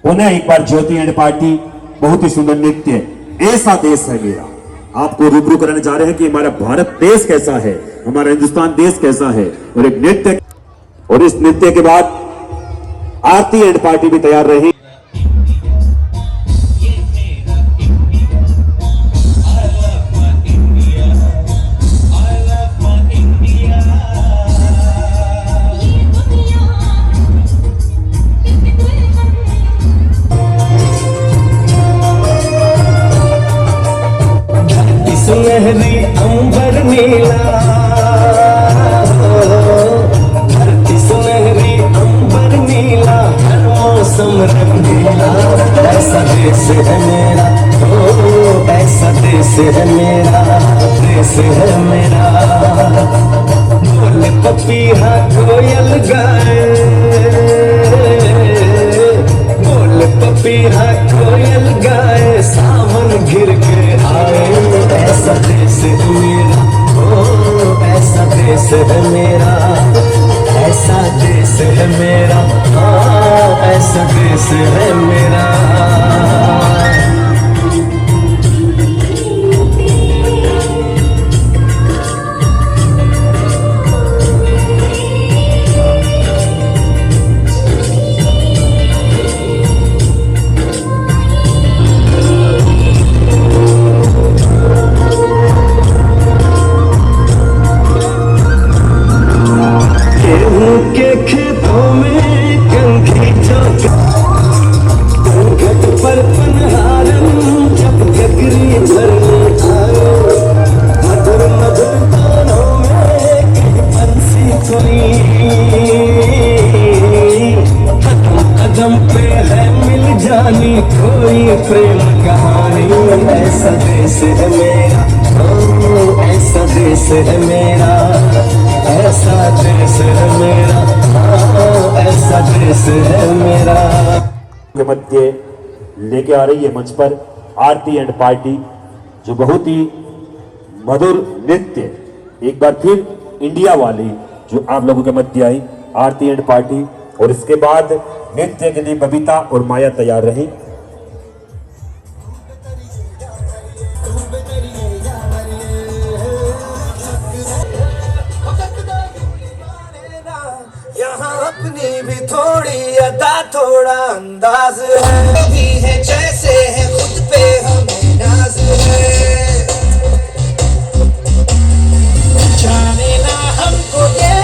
पुनः एक बार ज्योति एंड पार्टी बहुत ही सुंदर नृत्य ऐसा देश है मेरा आपको रूबरू कराने जा रहे हैं कि हमारा भारत देश कैसा है, हमारा हिंदुस्तान देश कैसा है। और एक नृत्य, और इस नृत्य के बाद आरती एंड पार्टी भी तैयार रही। सुनहरी अंबर नीला, धरती सुनहरी अंबर नीला, हर मौसम रंगीला, ऐसा देश है मेरा, ओ ऐसा देश है मेरा, देश है मेरा। बोले पपीहा कोयल गाए, बोले पपीहा कोयल गाए, सावन घिर के आए, ऐसा देश है मेरा, ओ ऐसा देश है मेरा, ऐसा देश है मेरा, हाँ ऐसा देश है मेरा। गेहूं के खेतों में कंघी चौका, जवानी कोई प्रेम कहानी, ऐसा देश है मेरा, ओ ऐसा देश है मेरा, ऐसा देश है मेरा, ओ ऐसा देश है मेरा। के मध्य लेके आ रही है मंच पर आरती एंड पार्टी, जो बहुत ही मधुर नृत्य, एक बार फिर इंडिया वाली जो आप लोगों के मध्य आई आरती एंड पार्टी। और इसके बाद नृत्य के लिए बबीता और माया तैयार रही। यहाँ अपनी भी थोड़ी अदा थोड़ा अंदाज है, भी है जैसे है खुद पे हमें नाज है। जाने ना हमको ये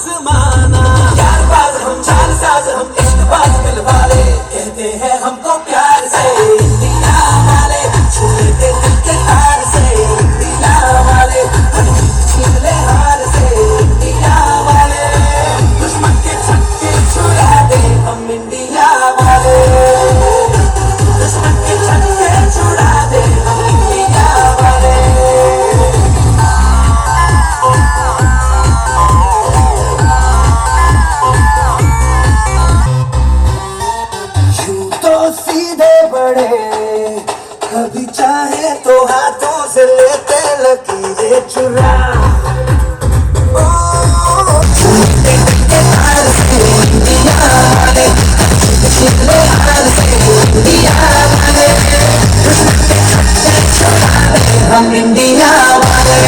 ज़माना, यार बाज हम चाल साज हम इश्क बाज दिल वाले, कहते हैं हमको प्यार से इंडिया वाले, छूटे दिल के तार से इंडिया वाले, छीन ले हार से इंडिया वाले, दुश्मन के छक्के छुड़ा दे हम इंडिया वाले, दुश्मन के छक्के छुड़ा दे हम इंडिया वाले। सीधे बड़े कभी चाहे तो हाथों से लेते लकीरें चुरा, हम इंडिया वाले।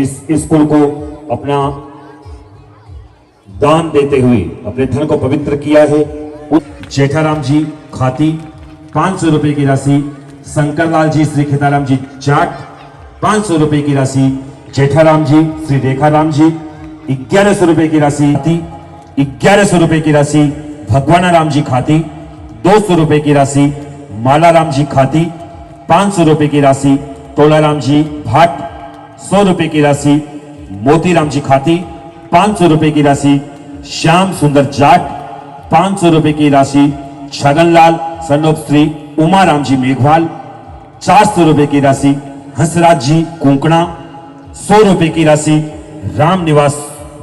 इस स्कूल को अपना दान देते हुए अपने धन को पवित्र किया है। जेठाराम जी खाती 500 रुपए की राशि, शंकरलाल जी श्री खेताराम जी जाट 500 रुपए की राशि, जेठाराम जी श्री रेखाराम जी 1100 रुपए की राशि, 1100 रुपए की राशि, भगवाना राम जी खाती 200 रुपए की राशि, मालाराम जी खाती 500 रुपए की राशि, तोलाराम जी भाट 100 रुपए की राशि, मोतीराम जी खाती 500 रुपए की राशि, श्याम सुंदर जाट 500 रुपए की राशि, छगनलाल सनोप श्री उमाराम जी मेघवाल 400 रुपए की राशि, हंसराज जी कुंकणा 100 रुपए की राशि, राम निवास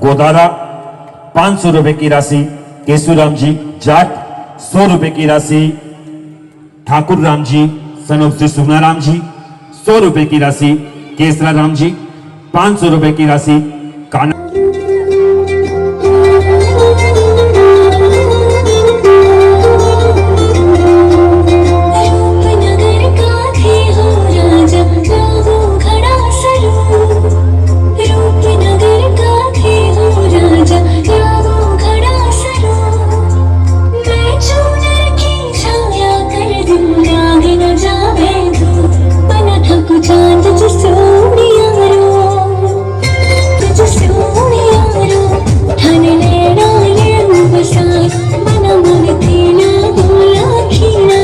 गोदारा 500 रुपए की राशि, केशुराम जी जाट 100 रुपए की राशि, ठाकुर राम जी सनोप श्री सुगनाराम जी 100 रुपए की राशि, केसरा राम जी 500 रुपए की राशि, काना चांद जो सोनिया रो ठन लेना ले बसाए मना मन तेला बोला खीना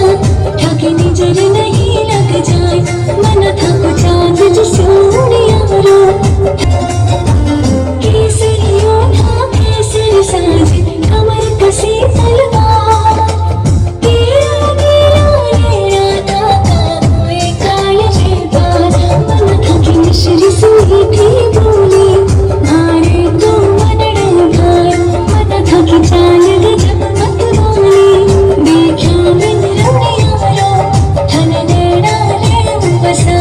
ठाके निजर नहीं लग जाए मना थक चांद जो सोनिया रो केसरियों था केसर साज कमर कसी तलवार तेरा नीला था कोई काल मिश्री सुई भी बोली मारे तो मनड़ भाई मन थक चाल गजब मत बोली देखा बिन रमिया रो ठन नेड़ा ले बसा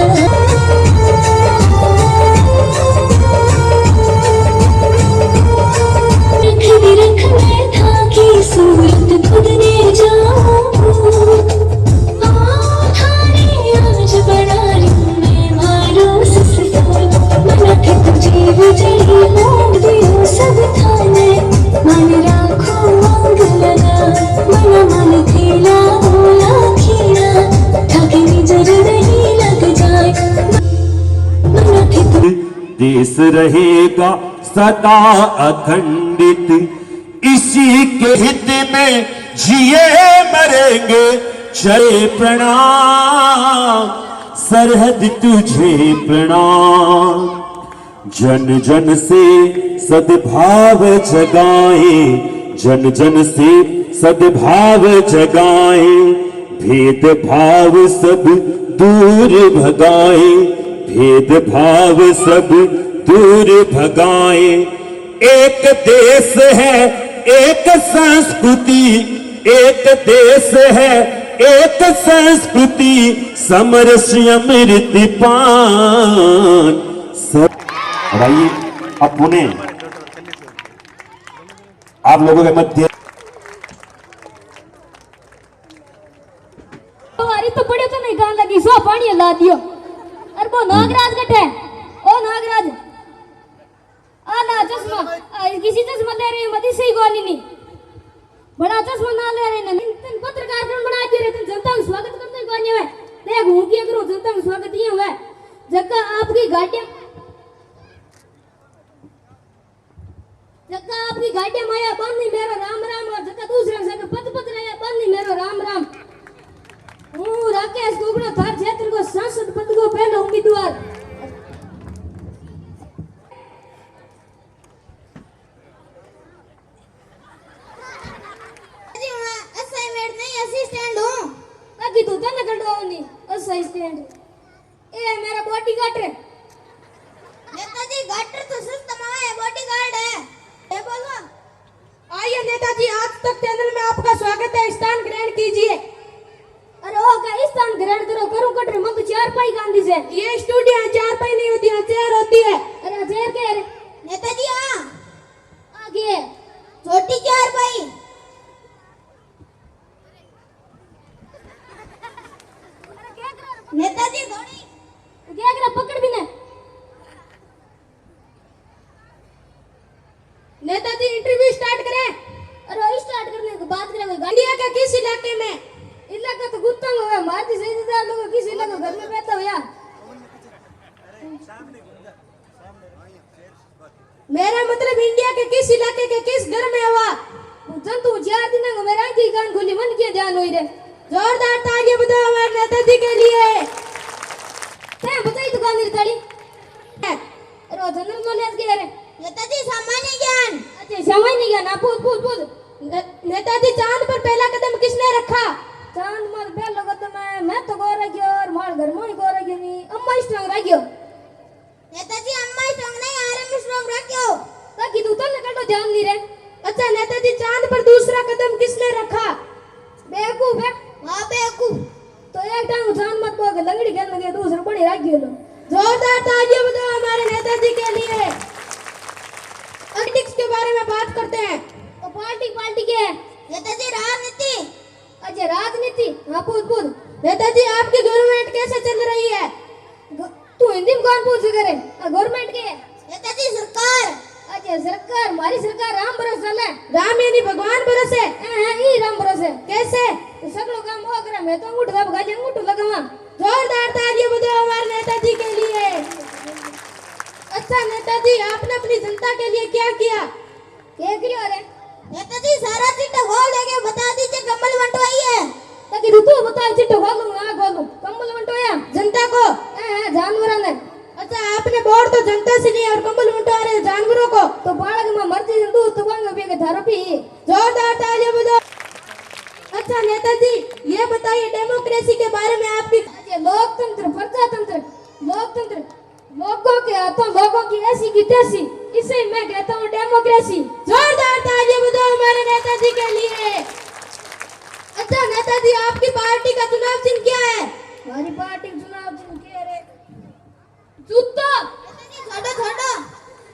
रख भी रख मैं था की सूरत खुद ने जाऊं आज बना लूं मैं मारो जीव जड़ी मोड़ दियो सब थाने मन राखो मांग लगा मन मन खेला बोला खीरा ठाके निजर नहीं लग जाए देश रहेगा सदा अखंडित, इसी के हित में जिए मरेंगे, चले प्रणाम सरहद तुझे प्रणाम। जन जन से सद्भाव जगाए जन जन से सद्भाव जगाएं, भेदभाव सब दूर भगाएं, भेदभाव सब दूर भगाएं। एक देश है एक संस्कृति, एक देश है एक संस्कृति, समरस्य अमृत पान। अब आइए अब पुणे आप लोगों के मध्य अरे तो पड़े तो नहीं गान लगी सो पानी ला दियो। अरे वो नागराज कटे ओ नागराज आ ना चश्मा किसी चश्मा ले रही मत सही गोली नहीं बड़ा चश्मा ना ले रहे ना तन पत्रकार कौन बना दे रहे तन जनता का स्वागत करते कौन है देख हूं क्या करो जनता का स्वागत ये हुआ जक्का आपकी गाड़ियां जक्का आपकी गाड़ियां माया बंदी मेरो राम राम और जक्का दूसरे से पद पद रहे बंदी मेरो राम राम। हूँ राकेश गोगड़ा थार क्षेत्र को सांसद पद को पहला उम्मीदवार। असाइनमेंट नहीं असिस्टेंट हूँ। ताकि तू तने कटवाओनी असिस्टेंट ए मेरा बॉडीगार्ड है। नेताजी गार्ड तो सिस्टम है बॉडीगार्ड है ये बोलो। आइए नेताजी आज तक चैनल में आपका स्वागत है स्थान ग्रहण कीजिए। अरे ओ का स्थान ग्रहण करो करूं कटरे मन तो चार पाई गांधी से ये स्टूडियो है चार पाई नहीं होती है चेयर होती है। अरे चेयर के अरे नेताजी आगे छोटी चार पाई नेताजी थोड़ी क्या करा पकड़ भी ना। नेताजी इंटरव्यू स्टार्ट करें। अरे स्टार्ट करने के बाद करेंगे। इंडिया के किस इलाके में इलाका तो गुत्तंग हुआ भारतीय सेनादार लोग किस इलाके घर में बैठा हुआ मेरा मतलब इंडिया के किस इलाके के किस घर में हुआ जंतु 4 दिन को मेरा की कान खोली मन के ध्यान हुई रे जोरदार तालियां बजाओ हमारे नेताजी के लिए। क्या बताई दुकान की ताली अरे जनरल नॉलेज के रे नेताजी सामान्य ज्ञान। अच्छा सामान्य ज्ञान आप पूछ नेताजी चांद पर पहला कदम किसने रखा। चांद पर पहला कदम मैं तो गो रखियो और मार घर में गो रखियो नहीं अम्मा स्ट्रांग रखियो। नेताजी अम्मा स्ट्रांग नहीं आरएम स्ट्रांग रखियो ताकि तू तल कटो ध्यान नहीं रे। अच्छा नेताजी चांद पर दूसरा कदम किसने रखा। बेवकूफ है हां बेवकूफ तो एक टाइम चांद मत को लंगड़ी खेल लगे दूसरा बड़ी रखियो लो। जोरदार तालियां बजाओ हमारे नेताजी के लिए। पॉलिटिक्स के बारे में बात करते हैं तो पार्टी के नेताजी राजनीति। अच्छा राजनीति हाँ पूछ नेताजी आपकी गवर्नमेंट कैसे चल रही है। तू हिंदी में कौन पूछ करे गवर्नमेंट के नेताजी सरकार। अच्छा सरकार हमारी सरकार राम भरोसे है। राम यानी भगवान भरोसे ई राम भरोसे कैसे सगलो काम हो करे मैं तो अंगूठा दबा गाली अंगूठा लगावा। जोरदार तालियां बजाओ हमारे नेताजी के लिए। अच्छा नेताजी आपने अपनी जनता के लिए क्या किया। क्या किया रे नेताजी सारा चिट्ठा खोल देंगे बता दीजिए कंबल बंटवाई है ताकि ऋतु बता चिट्ठा खोलूं हां खोलूं कंबल बंटवाया जनता को जानवरों ने। अच्छा आपने बोर्ड तो जनता से नहीं और कंबल बंटवा रहे जानवरों को तो बालक में मर्जी दूध तो वांग पे धारा पी। जोरदार तालियां बजाओ। अच्छा नेताजी ये बताइए डेमोक्रेसी के बारे में आपकी। लोकतंत्र प्रजातंत्र लोकतंत्र लोगों के हाथों लोगों की ऐसी की तैसी इसे मैं कहता हूँ डेमोक्रेसी। जोरदार तालियां बजाओ हमारे नेताजी के लिए। अच्छा नेताजी आपकी पार्टी का चुनाव चिन्ह क्या है। हमारी पार्टी चुनाव चिन्ह क्या है जूता। छोड़ो।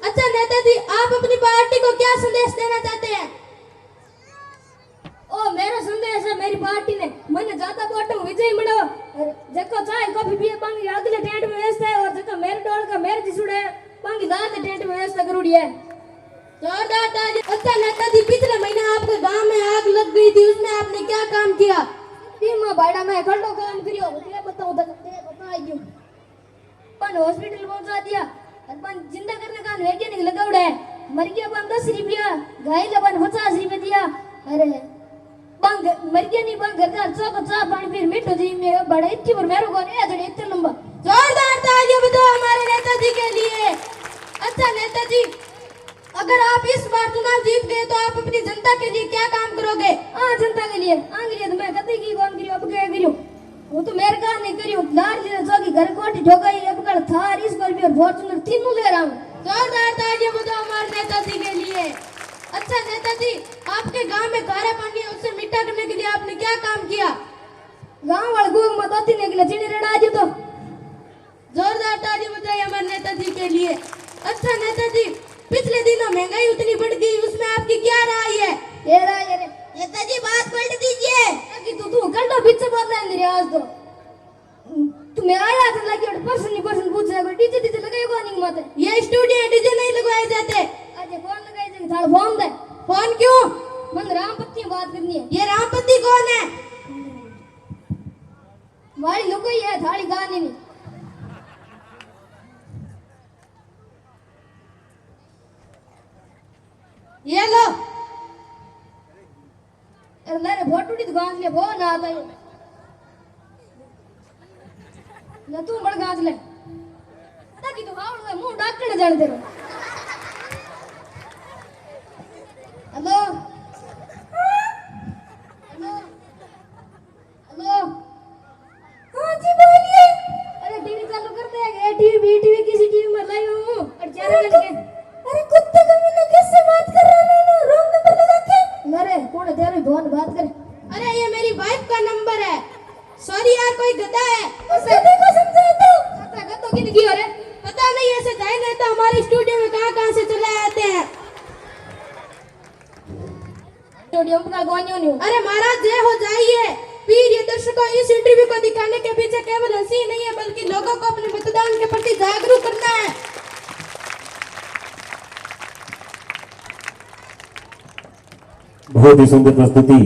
अच्छा नेताजी आप अपनी पार्टी को क्या संदेश देना चाहते हैं। ओ मेरा संदेश है मेरी पार्टी ने मैंने ज्यादा वोट विजय मिलो जको चाय कॉफी पिए बांगी अगले टेंट में व्यवस्था है और जको मेरे डोल का मेरे जिसुड़े बांगी दाल टेंट में व्यवस्था करूड़ी है। जोरदार तालियां। अच्छा नेताजी पिछले महीने आपके गांव में आग लग गई थी उसमें आपने क्या काम किया। टीम बाड़ा में खड़ो काम करियो ये बताओ बताइयो पन हॉस्पिटल पहुंचा दिया और पन जिंदा करने का वैज्ञानिक लगाउड़ा है मर गया बन 10 रुपया घायल बन 50 रुपया दिया। अरे बंग मर गया नहीं बंग घर का चौक चा पानी फिर मिठो जी में बड़ा इतनी पर मेरो को नहीं है इतना लंबा। जोरदार तालियां बजाओ हमारे नेताजी के लिए। अच्छा नेताजी अगर आप इस बार चुनाव जीत गए तो आप अपनी जनता के लिए क्या काम करोगे? हाँ जनता के लिए तो मैं कभी की कौन करियो अब क्या करियो वो तो मेरे का नहीं करियो लाल जी जो की घर कोठी ठोकाई अब कल थार इस बार भी और फॉर्च्यूनर तीनों ले रहा हूं। जोरदार तालियां बजाओ हमारे नेताजी के लिए। अच्छा नेताजी, आपके गांव में खारा पानी है उससे मीठा करने के लिए आपने क्या काम किया? गांव वाले गोग मत आती ने के लिए चीनी रेड़ा आज तो। जोरदार तालियां बजाइए हमारे नेताजी के लिए। अच्छा नेताजी, पिछले दिनों महंगाई उतनी बढ़ गई उसमें आपकी क्या राय है? ये राय रे नेताजी बात पलट दीजिए कि तू घंटा बीच से बोल रहा है मेरे आज तो तू मेरा आया था लगी और पर्सन पूछ रहा है डीजे डीजे लगाएगा नहीं मत ये स्टूडियो डीजे नहीं लगवाए जाते। आज कौन लगाए जाएंगे थाल फोन दे फोन क्यों? मन रामपत्ती बात करनी है। ये रामपत्ती कौन है? हमारी लोग ही है थाली गाने नहीं। ये लो अरे मेरे फोटो दी दुकान ले वो ना आता है ना तू बड़ गांच ले ताकि तू हाउ मुंह डाकने जान दे। हेलो हेलो हेलो हाँ जी बोलिए। अरे टीवी चालू कर दे टीवी किसी टीवी में लाई हूँ और 4 बजे के। अरे कुत्ते का मैंने किससे बात कर रहा है? रॉन्ग नंबर लगा के। अरे कौन है तेरे फोन बात करे? अरे ये मेरी वाइफ का नंबर है। सॉरी यार कोई गधा है। उस गधे को समझा दो। गधों की निकी हो रे पता नहीं ऐसे जाए नहीं तो हमारे स्टूडियो में कहाँ से चले आते हैं। स्टूडियो में कौन नहीं। अरे महाराज जय हो जाइए। प्रिय दर्शकों, इस इंटरव्यू को दिखाने के पीछे केवल हंसी नहीं है बल्कि लोगों को अपने मतदान के प्रति जागरूक करना है। बहुत ही सुंदर प्रस्तुति